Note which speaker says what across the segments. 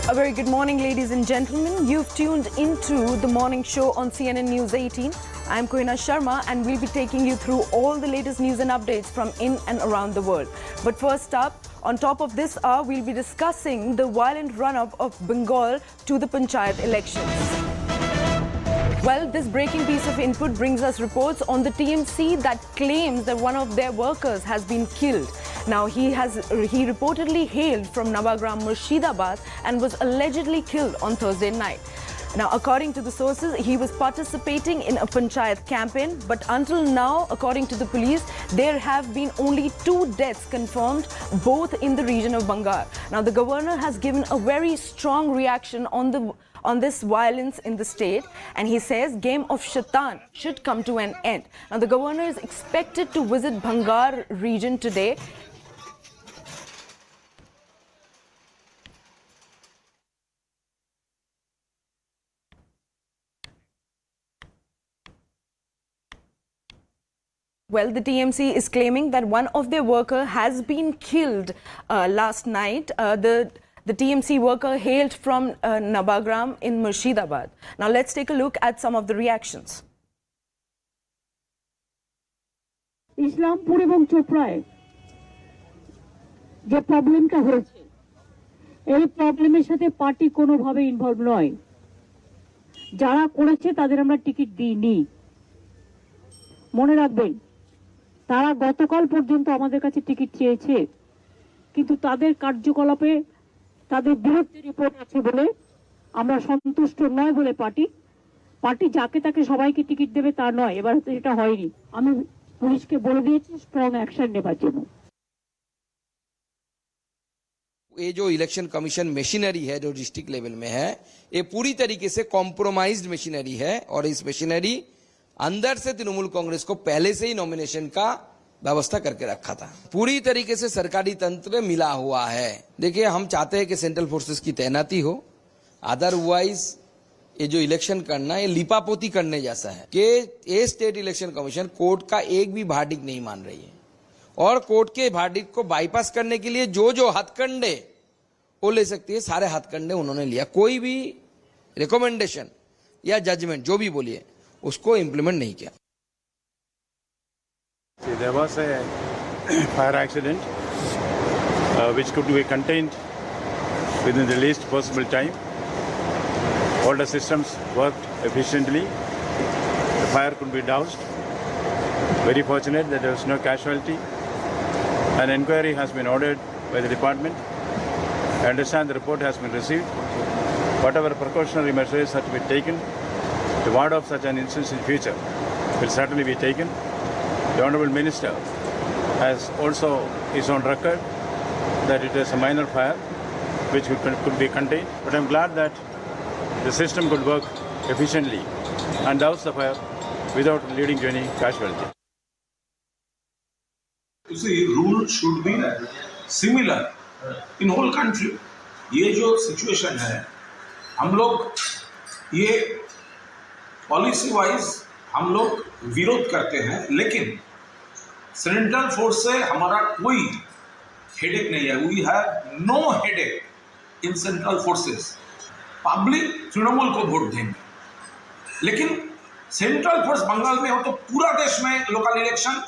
Speaker 1: A very good morning, ladies and gentlemen. You've tuned into the morning show on CNN News 18. I'm Koina Sharma and we'll be taking you through all the latest news and updates from in and around the world. But first up, on top of this hour, we'll be discussing the violent run-up of Bengal to the Panchayat elections. Well, this breaking piece of input brings us reports on the TMC that claims that one of their workers has been killed. Now, he reportedly hailed from Navagram, Murshidabad and was allegedly killed on Thursday night. Now, according to the sources, he was participating in a Panchayat campaign, but until now, according to the police, there have been only 2 deaths confirmed, both in the region of Bhangar. Now, the governor has given a very strong reaction on this violence in the state, and he says game of Shaitan should come to an end. Now, the governor is expected to visit Bhangar region today. Well, the TMC is claiming that one of their workers has been killed last night. The TMC worker hailed from Navagram in Murshidabad. Now, let's take a look at some of the reactions.
Speaker 2: Islampur এবং চোপড়ায় যে প্রবলেমটা হয়েছে এই প্রবলেমের সাথে party কোনোভাবে involve নয়। যারা করেছে তাদের আমরা টিকিট দিইনি। মনে রাখবেন, তারা গতকাল পর্যন্ত আমাদের কাছে টিকিট চেয়েছে, কিন্তু তাদের কার্যকলাপে তাদের বিরুদ্ধে রিপোর্ট আছে বলে আমরা সন্তুষ্ট নয় বলে পার্টি যাকে তাকে সবাইকে টিকিট দেবে তা নয়। এবার এটা হয়নি। আমি পুলিশকে বলে দিয়েছি স্ট্রং অ্যাকশন নেবার জন্য।
Speaker 3: ये जो इलेक्शन कमीशन मशीनरी है जो डिस्ट्रिक्ट लेवल में है, ये पूरी तरीके से कॉम्प्रोमाइज्ड मशीनरी है और इस मशीनरी अंदर से तृणमूल कांग्रेस को पहले से ही नॉमिनेशन का व्यवस्था करके रखा था। पूरी तरीके से सरकारी तंत्र मिला हुआ है। देखिए, हम चाहते हैं कि सेंट्रल फोर्सेस की तैनाती हो, अदरवाइज ये जो इलेक्शन करना ये लिपापोती करने जैसा है कि ये स्टेट इलेक्शन कमीशन कोर्ट का एक भी वर्डिक्ट नहीं मान रही है और कोर्ट के वर्डिक्ट को बाईपास करने के लिए जो हथकंडे वो ले सकती है, सारे हथकंडे उन्होंने लिया। कोई भी रिकमेंडेशन या जजमेंट जो भी बोलिए उसको इम्प्लीमेंट नहीं किया।
Speaker 4: There was a fire accident which could be contained within the least possible time. All the systems worked efficiently. The fire could be doused. Very fortunate that there was no casualty. An inquiry has been ordered by the department. I understand the report has been received. Whatever precautionary measures have to be taken to ward off such an instance in future will certainly be taken. The Honourable Minister has also his own record that it is a minor fire which could be contained. But I'm glad that the system could work efficiently and douse the fire without leading to any casualty.
Speaker 5: You see, rule should be similar in whole country. ये जो situation है, हम लोग ये policy wise हम लोग विरोध करते हैं, लेकिन सेंट्रल फोर्स से हमारा कोई हेडेक नहीं है। We have no headache in central forces. Public Trinamool को वोट देंगे, लेकिन सेंट्रल फोर्स बंगाल में हो तो पूरा देश में लोकल इलेक्शन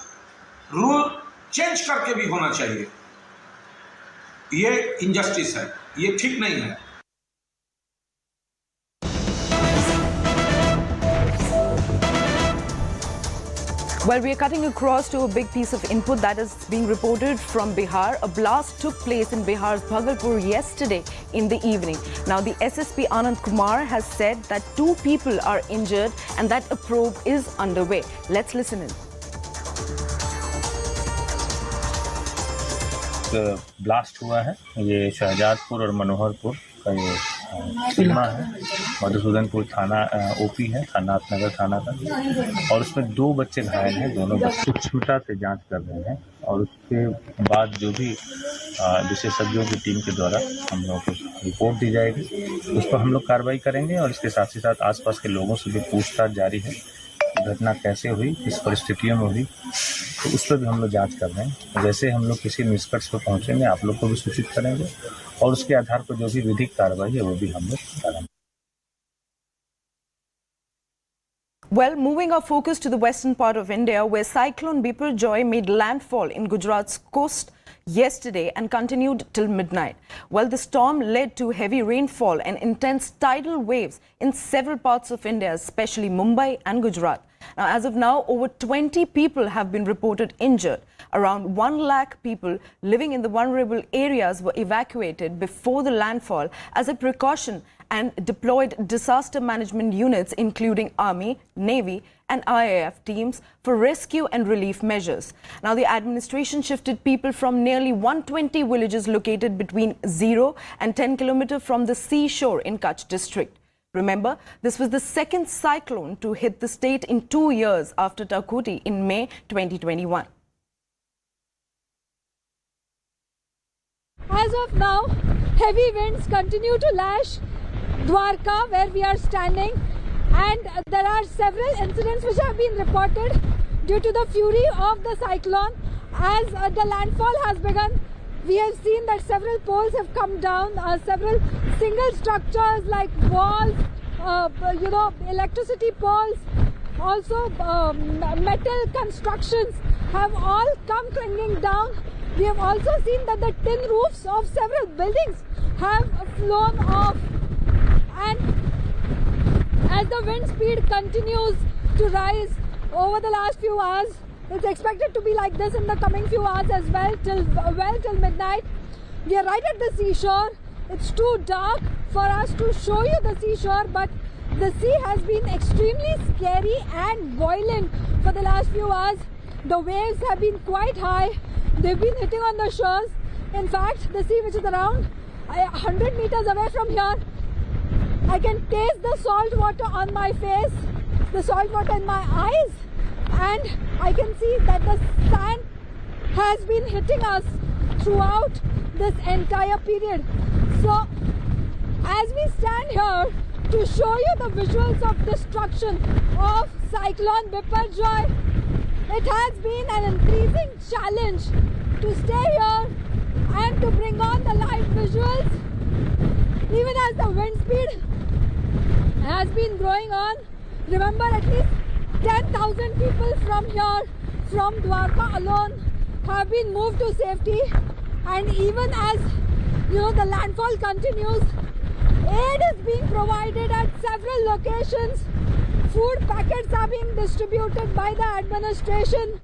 Speaker 5: रूल चेंज करके भी होना चाहिए। ये इनजस्टिस है, ये ठीक नहीं है।
Speaker 1: Well, we are cutting across to a big piece of input that is being reported from Bihar. A blast took place in Bihar's Bhagalpur yesterday in the evening. Now, the SSP Anand Kumar has said that 2 people are injured and that a probe is underway. Let's listen in.
Speaker 6: Blast हुआ है, ये शहजादपुर और मनोहरपुर का ये सीमा है। मधुसूदनपुर थाना OP है, नाथ नगर थाना का, और उसमें 2 बच्चे घायल हैं। दोनों बच्चे सूक्ष्मता से जांच कर रहे हैं और उसके बाद जो भी विशेषज्ञों की टीम के द्वारा हम लोगों को रिपोर्ट दी जाएगी, उस पर हम लोग कार्रवाई करेंगे और इसके साथ ही साथ आसपास के लोगों से भी पूछताछ जारी है। घटना कैसे हुई, किस परिस्थितियों में हुई, तो उस पर भी हम लोग जांच कर रहे हैं। जैसे हम लोग किसी निष्कर्ष पर पहुंचेंगे आप लोग को भी सूचित करेंगे और उसके आधार पर जो भी विधिक कार्रवाई है वो भी हम लोग करेंगे।
Speaker 1: Well, moving our focus to the western part of India, where Cyclone Biparjoy made landfall in Gujarat's coast yesterday and continued till midnight. Well, the storm led to heavy rainfall and intense tidal waves in several parts of India, especially Mumbai and Gujarat. Now, as of now, over 20 people have been reported injured. Around 1 lakh people living in the vulnerable areas were evacuated before the landfall as a precaution and deployed disaster management units including Army, Navy and IAF teams for rescue and relief measures. Now, the administration shifted people from nearly 120 villages located between 0 and 10 kilometers from the seashore in Kutch district. Remember, this was the second cyclone to hit the state in 2 years after Takuti in May 2021.
Speaker 7: As of now, heavy winds continue to lash Dwarka, where we are standing, and there are several incidents which have been reported due to the fury of the cyclone. As the landfall has begun, we have seen that several poles have come down, several single structures like walls, electricity poles, also metal constructions have all come clinging down. We have also seen that the tin roofs of several buildings have flown off, and as the wind speed continues to rise over the last few hours, it's expected to be like this in the coming few hours as well till midnight. We are right at the seashore. It's too dark for us to show you the seashore, but the sea has been extremely scary and violent for the last few hours. The waves have been quite high. They've been hitting on the shores. In fact, the sea, which is around 100 meters away from here, I can taste the salt water on my face, the salt water in my eyes, and I can see that the sand has been hitting us throughout this entire period. So, as we stand here to show you the visuals of destruction of Cyclone Biparjoy, it has been an increasing challenge to stay here and to bring on the live visuals, even as the wind speed has been growing on. Remember, at least 10,000 people from here, from Dwarka alone, have been moved to safety, and even as the landfall continues, aid is being provided at several locations. Food packets are being distributed by the administration.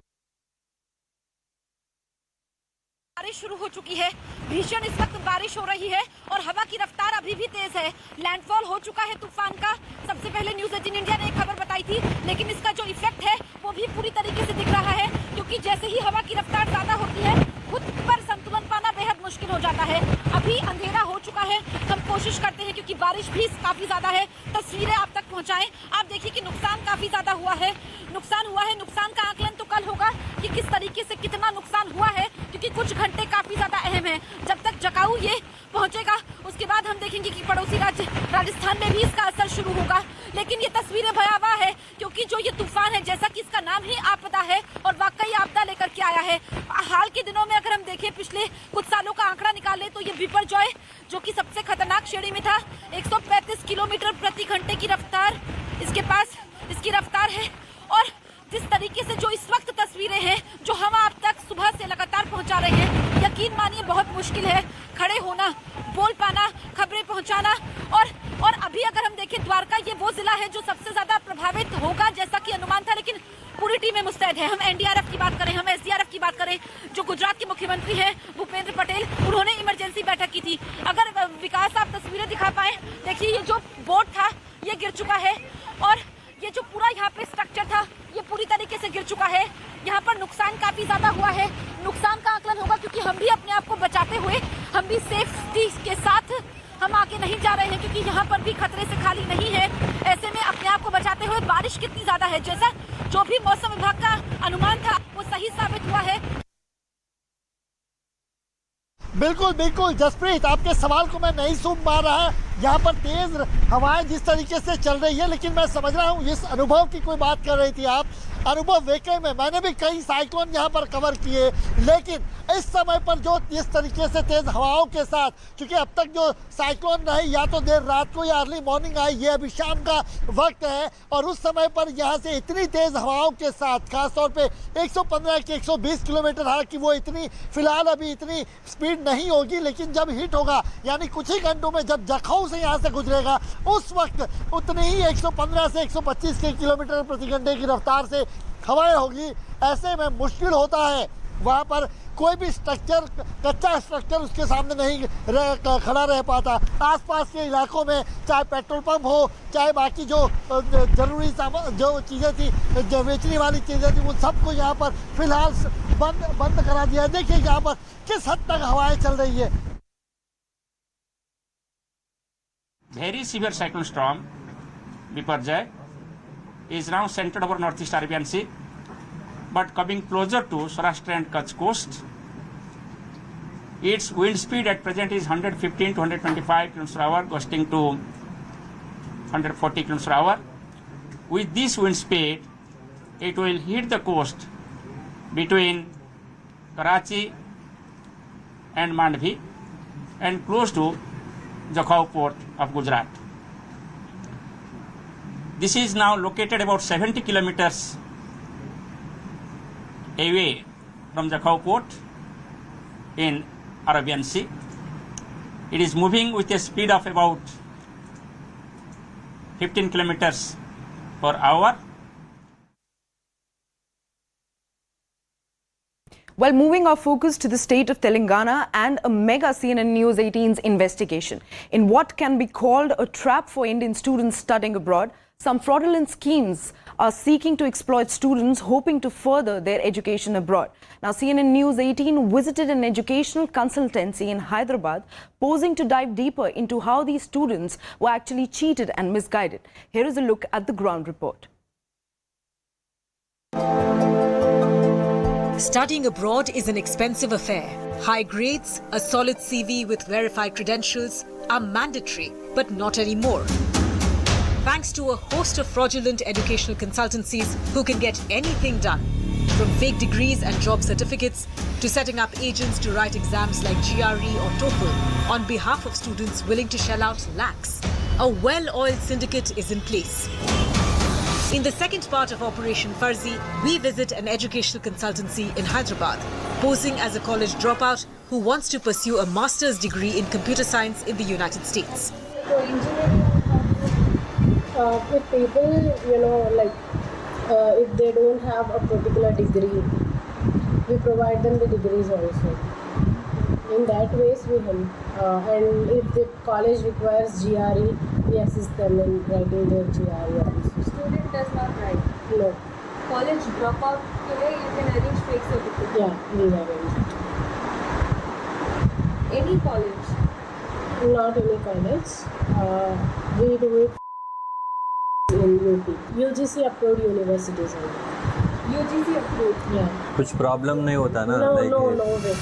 Speaker 8: बारिश शुरू हो चुकी है, भीषण इस वक्त बारिश हो रही है और हवा की रफ्तार अभी भी तेज है। लैंडफॉल हो चुका है तूफान का। सबसे पहले न्यूज़ 18 इंडिया ने एक खबर बताई थी, लेकिन इसका जो इफेक्ट है वो भी पूरी तरीके से दिख रहा है, क्योंकि जैसे ही हवा की रफ्तार ज्यादा होती है, खुद पर संतुलन पाना बेहद मुश्किल हो जाता है। अभी अंधेरा हो चुका है, हम कोशिश करते हैं क्योंकि बारिश भी काफी ज्यादा है, तस्वीरें आप तक पहुंचाएं। आप देखिए कि नुकसान काफी ज्यादा हुआ है। नुकसान का आकलन तो कल होगा कि किस तरीके से कितना नुकसान हुआ है, क्योंकि कुछ घंटे काफी ज्यादा अहम है। जब तक जखाऊ ये पहुंचेगा उसके बाद हम देखेंगे कि पड़ोसी राज्य राजस्थान में भी इसका असर शुरू होगा। लेकिन ये तस्वीरें भयावह है, क्योंकि जो ये तूफान है, जैसा कि इसका नाम ही आपदा है और वाकई आपदा लेकर के आया है। हाल के दिनों में अगर हम देखें, पिछले कुछ सालों का आंकड़ा निकालें तो ये बिपरजॉय, जो कि सबसे खतरनाक श्रेणी में था, 135 किलोमीटर प्रति घंटे की रफ्तार इसकी रफ्तार है। और जिस तरीके से जो इस वक्त तस्वीरें हैं जो हम आप तक सुबह से लगातार पहुंचा रहे हैं, यकीन मानिए बहुत मुश्किल है खड़े होना, बोल पाना, खबरें पहुंचाना। और अभी अगर हम देखें, द्वारका ये वो जिला है जो सबसे ज्यादा प्रभावित होगा, जैसा कि अनुमान था, लेकिन पूरी टीमें मुस्तैद है। हम एनडीआरएफ की बात करें, हम एसडीआरएफ की बात करें, जो गुजरात के मुख्यमंत्री हैं भूपेंद्र पटेल, उन्होंने इमरजेंसी बैठक की थी। अगर विकास आप तस्वीरें दिखा पाए, देखिए ये जो बोट था ये गिर चुका है, और ये जो पूरा यहाँ पे स्ट्रक्चर था ये पूरी तरीके से गिर चुका है। यहाँ पर नुकसान काफी ज्यादा हुआ है। नुकसान का आकलन होगा, क्योंकि हम भी अपने आप को बचाते हुए, हम भी सेफ्टी के साथ हम आगे नहीं जा रहे हैं, क्योंकि यहाँ पर भी खतरे से खाली नहीं है। ऐसे में अपने आप को बचाते हुए, बारिश कितनी ज्यादा है, जैसा जो भी मौसम विभाग का अनुमान था वो सही साबित हुआ है।
Speaker 9: बिल्कुल बिल्कुल जसप्रीत, आपके सवाल को मैं नहीं सुन पा रहा। यहाँ पर तेज हवाएं जिस तरीके से चल रही है, लेकिन मैं समझ रहा हूँ इस अनुभव की कोई बात कर रही थी आप। अनुभव वेके में मैंने भी कई साइक्लोन यहाँ पर कवर किए, लेकिन इस समय पर जो इस तरीके से तेज हवाओं के साथ, क्योंकि अब तक जो साइक्लोन रही या तो देर रात को या अर्ली मॉर्निंग आई, ये अभी शाम का वक्त है, और उस समय पर यहाँ से इतनी तेज हवाओं के साथ खासतौर पे 115 की 120 किलोमीटर, हालांकि वो इतनी फिलहाल अभी इतनी स्पीड नहीं होगी, लेकिन जब हिट होगा यानी कुछ ही घंटों में जब जखाऊ से यहाँ से गुजरेगा, उस वक्त उतनी ही 115 से 125 किलोमीटर प्रति घंटे की रफ्तार से हवाएं होगी। ऐसे में मुश्किल होता है वहाँ पर कोई भी स्ट्रक्चर, कच्चा स्ट्रक्चर उसके सामने नहीं खड़ा रह पाता। आसपास के इलाकों में चाहे पेट्रोल पंप हो, चाहे बाकी जो जरूरी जो चीज़ें थी, जो बेचने वाली चीज़ें थी, उन सबको यहाँ पर फिलहाल बंद करा दिया। देखिए यहाँ पर किस हद तक हवाएं चल रही है।
Speaker 10: Very severe cyclone storm Biparjoy is now centered over northeast Arabian Sea, but coming closer to Saurashtra and Kutch coast. Its wind speed at present is 115 to 125 km per hour, gusting to 140 km per hour. With this wind speed, it will hit the coast between Karachi and Mandvi and close to Jakhau port of Gujarat. This is now located about 70 kilometers away from Jakhau port in Arabian Sea. It is moving with a speed of about 15 kilometers per hour.
Speaker 1: Well, moving our focus to the state of Telangana and a mega CNN News 18's investigation in what can be called a trap for Indian students studying abroad. Some fraudulent schemes are seeking to exploit students hoping to further their education abroad. Now, CNN News 18 visited an educational consultancy in Hyderabad, posing to dive deeper into how these students were actually cheated and misguided. Here is a look at the ground report.
Speaker 11: Studying abroad is an expensive affair. High grades, a solid CV with verified credentials are mandatory, but not anymore. Thanks to a host of fraudulent educational consultancies who can get anything done, from fake degrees and job certificates to setting up agents to write exams like GRE or TOEFEL on behalf of students willing to shell out lakhs. A well-oiled syndicate is in place. In the second part of Operation Farzi, we visit an educational consultancy in Hyderabad, posing as a college dropout who wants to pursue a master's degree in computer science in the United States.
Speaker 12: So engineering, if people, if they don't have a particular degree, we provide them the degrees also. In that ways we help. And if the college requires GRE, we assist them in writing their GRE also.
Speaker 13: Student does not write?
Speaker 12: No.
Speaker 13: College dropout ke liye you can arrange fake certificate?
Speaker 12: Yeah, we arrange.
Speaker 13: Any college?
Speaker 12: Not any college. We do it in UP. UGC approved universities only.
Speaker 13: UGC approved?
Speaker 12: Yeah.
Speaker 14: कुछ problem नहीं होता ना?
Speaker 12: No way.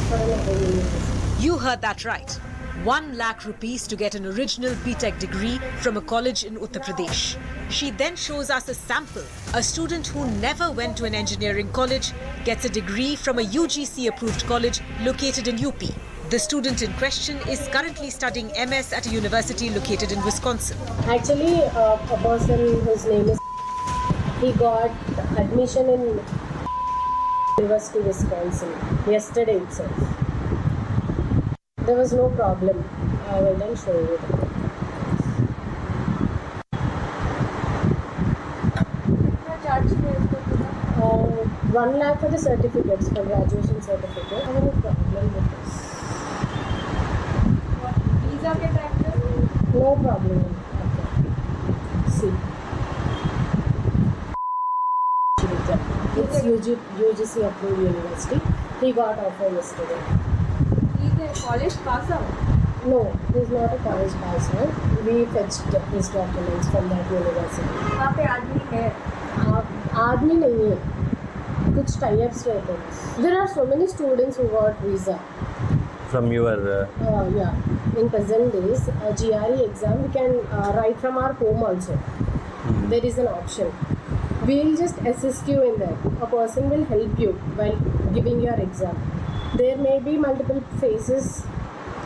Speaker 12: For another university.
Speaker 11: You heard that right. 1 lakh rupees to get an original BTech degree from a college in Uttar Pradesh. She then shows us a sample. A student who never went to an engineering college gets a degree from a UGC-approved college located in UP. The student in question is currently studying MS at a university located in Wisconsin.
Speaker 12: Actually, a person whose name is he got admission in University of Wisconsin yesterday itself. There was no problem. I will then show you. 1 lakh for the certificates, for graduation certificate. I have no problem with this.
Speaker 13: Visa ke time pe?
Speaker 12: No problem. Okay. See. It's UGC approved university. He got offer yesterday.
Speaker 13: College pass out?
Speaker 12: No, he's not a college pass out. We fetched his documents from that university.
Speaker 13: वहाँ पे आदमी है?
Speaker 12: आदमी नहीं है. कुछ tie-ups रहते हैं. There are so many students who got visa.
Speaker 14: from your
Speaker 12: Yeah, in present days, GRE exam we can write from our home also. There is an option. We will just assist you in that. A person will help you while giving your exam. There may be multiple phases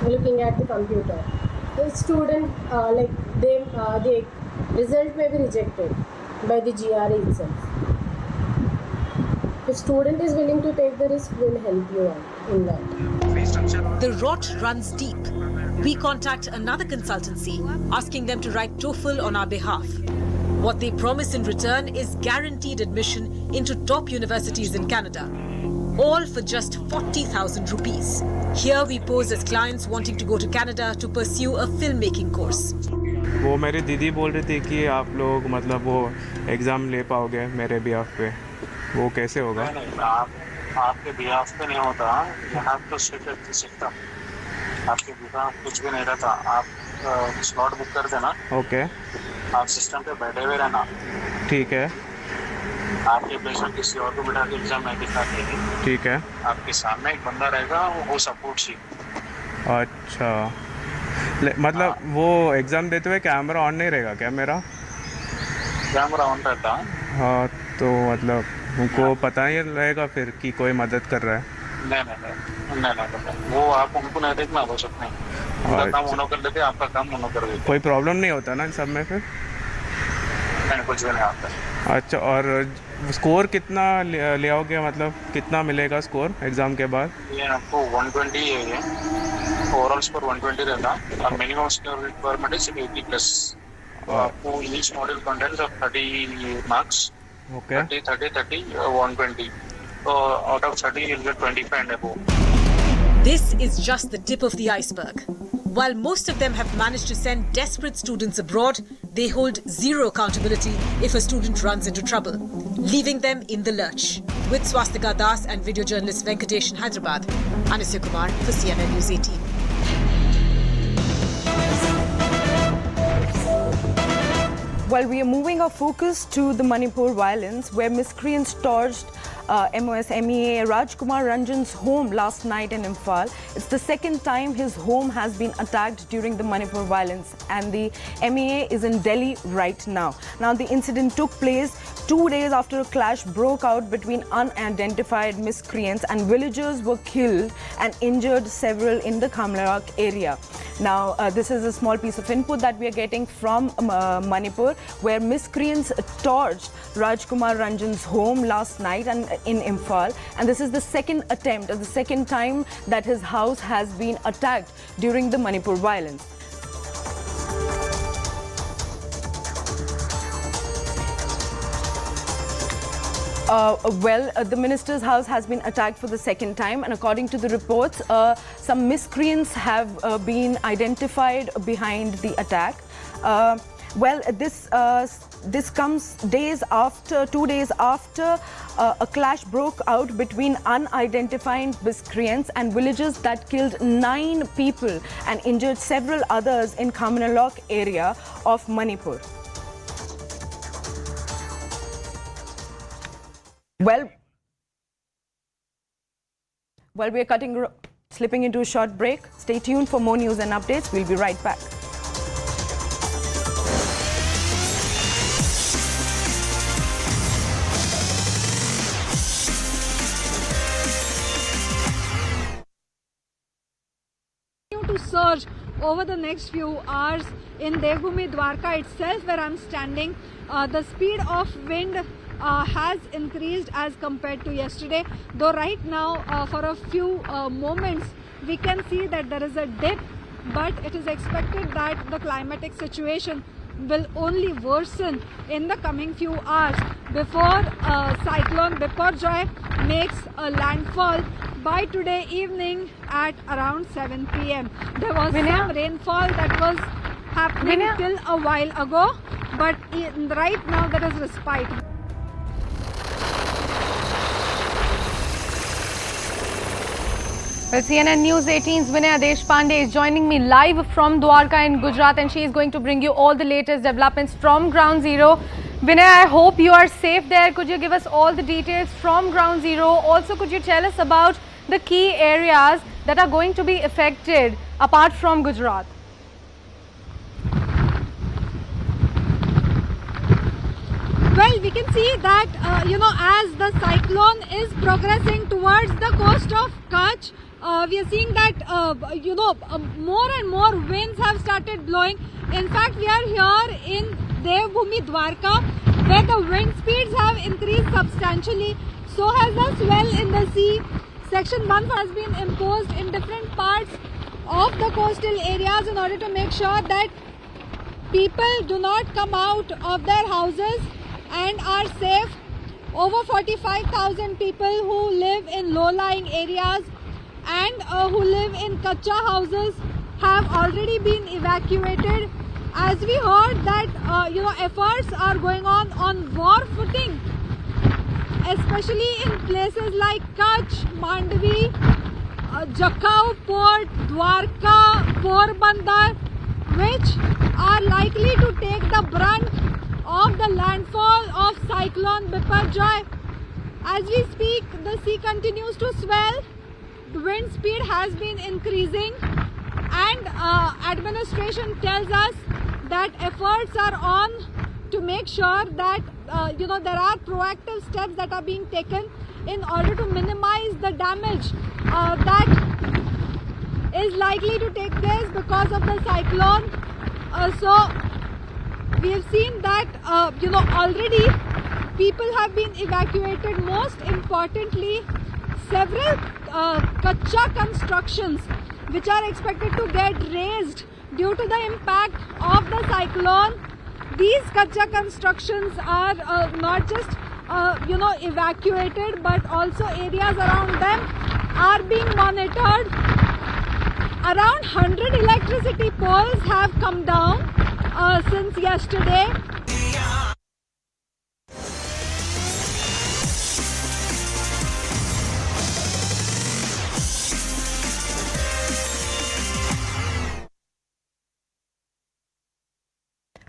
Speaker 12: looking at the computer. The student, the result may be rejected by the GRE itself. If student is willing to take the risk, we'll help you in that.
Speaker 11: The rot runs deep. We contact another consultancy, asking them to write TOEFEL on our behalf. What they promise in return is guaranteed admission into top universities in Canada, all for just 40,000 rupees. Here we pose as clients wanting to go to Canada to pursue a filmmaking course.
Speaker 15: वो मेरी दीदी बोल रही थी कि आप लोग मतलब वो एग्ज़ाम ले पाओगे मेरे बिहाफ पे, वो कैसे होगा?
Speaker 16: आपके बिहाफ पे नहीं होता, यहाँ तो सिर्फ सिस्टम आपके बिहाफ कुछ भी नहीं रहता। आप स्लॉट बुक कर देना।
Speaker 15: ओके।
Speaker 16: आप सिस्टम पे बैठे हुए रहना।
Speaker 15: ठीक है।
Speaker 16: आपके पेशेंट किसी और को बिठा के एग्जाम नहीं दिखा देगी।
Speaker 15: ठीक है।
Speaker 16: आपके सामने एक बंदा रहेगा, वो सपोर्ट सी।
Speaker 15: अच्छा, मतलब वो एग्ज़ाम देते हुए कैमरा ऑन नहीं रहेगा क्या मेरा?
Speaker 16: कैमरा ऑन रहता।
Speaker 15: हाँ, तो मतलब उनको पता ही रहेगा फिर कि कोई मदद कर रहा है?
Speaker 16: नहीं, वो आप उनको नहीं देखना, हो सकते हैं उनका काम उन्होंने कर लेते, आपका काम उन्होंने कर देते।
Speaker 15: कोई प्रॉब्लम नहीं होता ना इन सब में फिर?
Speaker 16: नहीं, कुछ भी नहीं आता।
Speaker 15: अच्छा, और स्कोर कितना ले आओगे, मतलब कितना मिलेगा स्कोर एग्ज़ाम के बाद?
Speaker 16: ये आपको 120 है, ये ओवरऑल स्कोर 120 रहता और मिनिमम स्कोर रिक्वायरमेंट है 80+। तो आपको each module contents of 30 marks.
Speaker 15: Okay.
Speaker 16: 30, 120. So out of 30, you'll get 25 and above.
Speaker 11: This is just the tip of the iceberg. While most of them have managed to send desperate students abroad, they hold zero accountability if a student runs into trouble, leaving them in the lurch. With Swastika Das and video journalist Venkatesh in Hyderabad, Anisya Kumar for CNN News 18.
Speaker 1: Well, we are moving our focus to the Manipur violence, where miscreants torched MOS MEA Rajkumar Ranjan's home last night in Imphal. It's the second time his home has been attacked during the Manipur violence, and the MEA is in Delhi right now. Now, the incident took place 2 days after a clash broke out between unidentified miscreants, and villagers were killed and injured several in the Kamlarak area. Now, this is a small piece of input that we are getting from Manipur, where miscreants torched Rajkumar Ranjan's home last night and in Imphal, and this is the second attempt, the second time that his house has been attacked during the Manipur violence. The minister's house has been attacked for the second time, and according to the reports, some miscreants have been identified behind the attack. This comes 2 days after a clash broke out between unidentified miscreants and villagers that killed 9 people and injured several others in Kamanalok area of Manipur. Well, we are slipping into a short break. Stay tuned for more news and updates. We'll be right back.
Speaker 7: To surge over the next few hours in Devbhoomi Dwarka itself, where I'm standing. The speed of wind has increased as compared to yesterday, though right now for a few moments we can see that there is a dip, but it is expected that the climatic situation will only worsen in the coming few hours before Cyclone Biparjoy makes a landfall by today evening at around 7 p.m. There was some rainfall that was happening till a while ago, but right now there is respite.
Speaker 17: Well, CNN News 18's Vinay Deshpande is joining me live from Dwarka in Gujarat, and she is going to bring you all the latest developments from Ground Zero. Vinay, I hope you are safe there. Could you give us all the details from Ground Zero? Also, could you tell us about the key areas that are going to be affected apart from Gujarat?
Speaker 7: Well, we can see that, as the cyclone is progressing towards the coast of Kutch, we are seeing that, more and more winds have started blowing. In fact, we are here in Devbhoomi, Dwarka, where the wind speeds have increased substantially. So has the swell in the sea. Section 1 has been imposed in different parts of the coastal areas in order to make sure that people do not come out of their houses and are safe. Over 45,000 people who live in low-lying areas and who live in kacha houses have already been evacuated. As we heard that efforts are going on war footing, especially in places like Kutch, Mandvi, Jakhau Port, Dwarka, Porbandar, which are likely to take the brunt of the landfall of Cyclone Biparjoy. As we speak, the sea continues to swell, the wind speed has been increasing, and administration tells us that efforts are on to make sure that there are proactive steps that are being taken in order to minimize the damage that is likely to take place because of the cyclone. So we have seen that already people have been evacuated. Most importantly, several kacha constructions which are expected to get razed due to the impact of the cyclone. These kacha constructions are not just evacuated, but also areas around them are being monitored. Around 100 electricity poles have come down since yesterday.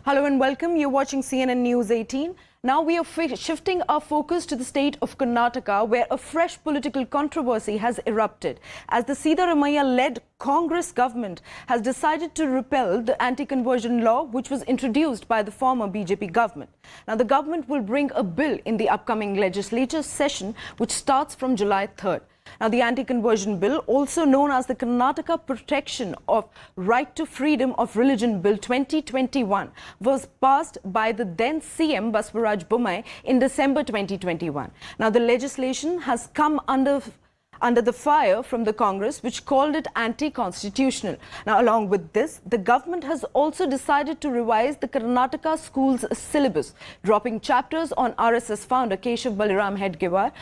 Speaker 1: Hello and welcome. You're watching CNN News 18. Now we are shifting our focus to the state of Karnataka, where a fresh political controversy has erupted as the Siddaramaiah-led Congress government has decided to repeal the anti-conversion law which was introduced by the former BJP government. Now the government will bring a bill in the upcoming legislature session which starts from July 3rd. Now, the anti-conversion bill, also known as the Karnataka Protection of Right to Freedom of Religion Bill 2021, was passed by the then CM Basavaraj Bommai in December 2021. Now, the legislation has come under the fire from the Congress, which called it anti-constitutional. Now, along with this, the government has also decided to revise the Karnataka schools syllabus, dropping chapters on RSS founder Keshav Baliram Hedgewar,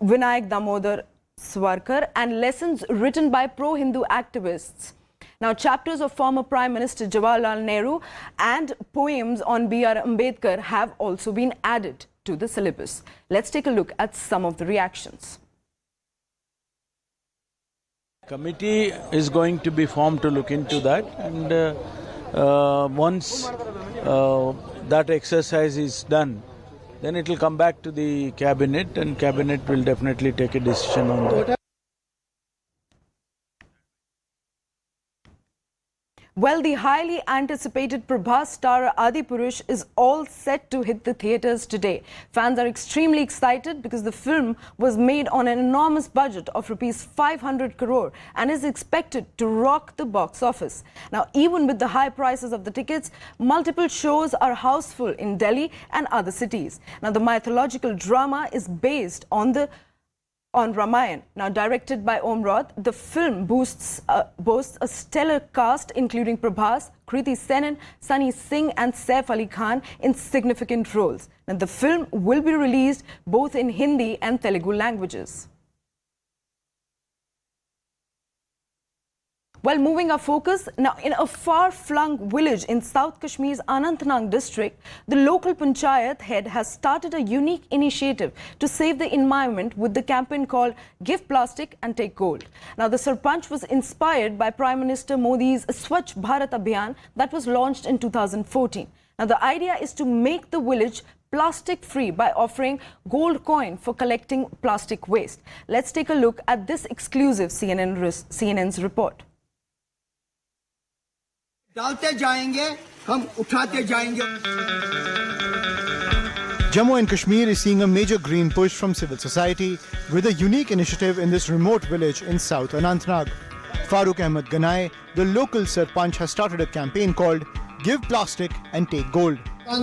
Speaker 1: Vinayak Damodar Swarkar, and lessons written by pro-Hindu activists. Now, chapters of former Prime Minister Jawaharlal Nehru and poems on B.R. Ambedkar have also been added to the syllabus. Let's take a look at some of the reactions.
Speaker 18: Committee is going to be formed to look into that, and once that exercise is done, then it will come back to the cabinet, and cabinet will definitely take a decision on that.
Speaker 1: Well, the highly anticipated Prabhas star Adipurush is all set to hit the theatres today. Fans are extremely excited because the film was made on an enormous budget of rupees 500 crore and is expected to rock the box office. Now, even with the high prices of the tickets, multiple shows are houseful in Delhi and other cities. Now, the mythological drama is based on Ramayana. Now directed by Om Roth, the film boasts a stellar cast including Prabhas, Kriti Senon, Sunny Singh and Saif Ali Khan in significant roles. Now the film will be released both in Hindi and Telugu languages. Well, moving our focus, now in a far-flung village in South Kashmir's Anantnag district, the local panchayat head has started a unique initiative to save the environment with the campaign called Give Plastic and Take Gold. Now, the Sarpanch was inspired by Prime Minister Modi's Swachh Bharat Abhiyan that was launched in 2014. Now, the idea is to make the village plastic free by offering gold coin for collecting plastic waste. Let's take a look at this exclusive CNN's report.
Speaker 19: डालते जाएंगे, हम उठाते जाएंगे.
Speaker 20: Jammu and Kashmir is seeing a major green push from civil society with a unique initiative in this remote village in South Anantnag. Farooq Ahmed Ganai, the local Sarpanch, has started a campaign called Give Plastic and Take Gold.
Speaker 21: How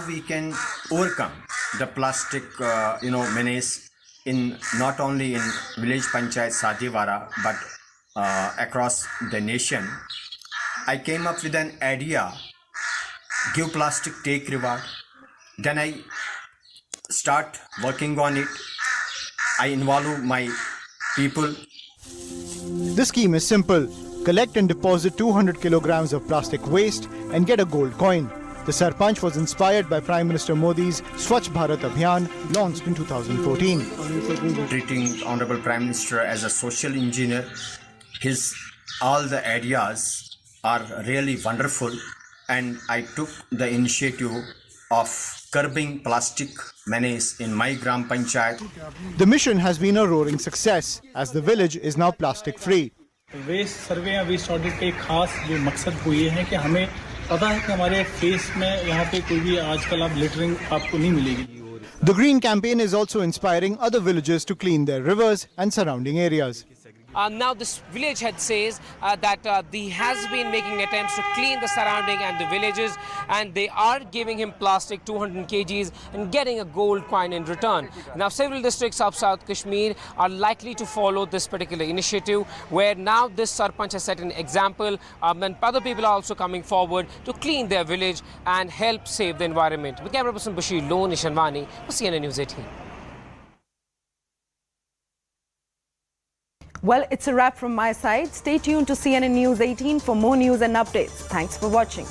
Speaker 21: we can overcome the plastic, menace in not only in village panchayat Sadhiwara but across the nation. I came up with an idea: give plastic, take reward. Then I start working on it. I involve my people.
Speaker 20: The scheme is simple. Collect and deposit 200 kilograms of plastic waste and get a gold coin. The Sarpanch was inspired by Prime Minister Modi's Swachh Bharat Abhiyan launched in 2014.
Speaker 21: Treating Honorable Prime Minister as a social engineer, all the ideas are really wonderful, and I took the initiative of curbing plastic menace in my Gram Panchayat.
Speaker 20: The mission has been a roaring success as the village is now plastic free.
Speaker 22: Waste survey या waste audit का एक खास जो मकसद वो ये है कि हमें पता है कि हमारे फेस में यहाँ पे कोई भी आजकल आप लिटरिंग आपको नहीं मिलेगी.
Speaker 20: The green campaign is also inspiring other villages to clean their rivers and surrounding areas.
Speaker 23: Now this village head says that he has been making attempts to clean the surrounding and the villages, and they are giving him plastic 200 kgs and getting a gold coin in return. Now several districts of South Kashmir are likely to follow this particular initiative, where now this Sarpanch has set an example, and other people are also coming forward to clean their village and help save the environment. With camera person Bashir Lone, Nishanwani for CNN News 18.
Speaker 1: Well, it's a wrap from my side. Stay tuned to CNN News 18 for more news and updates. Thanks for watching.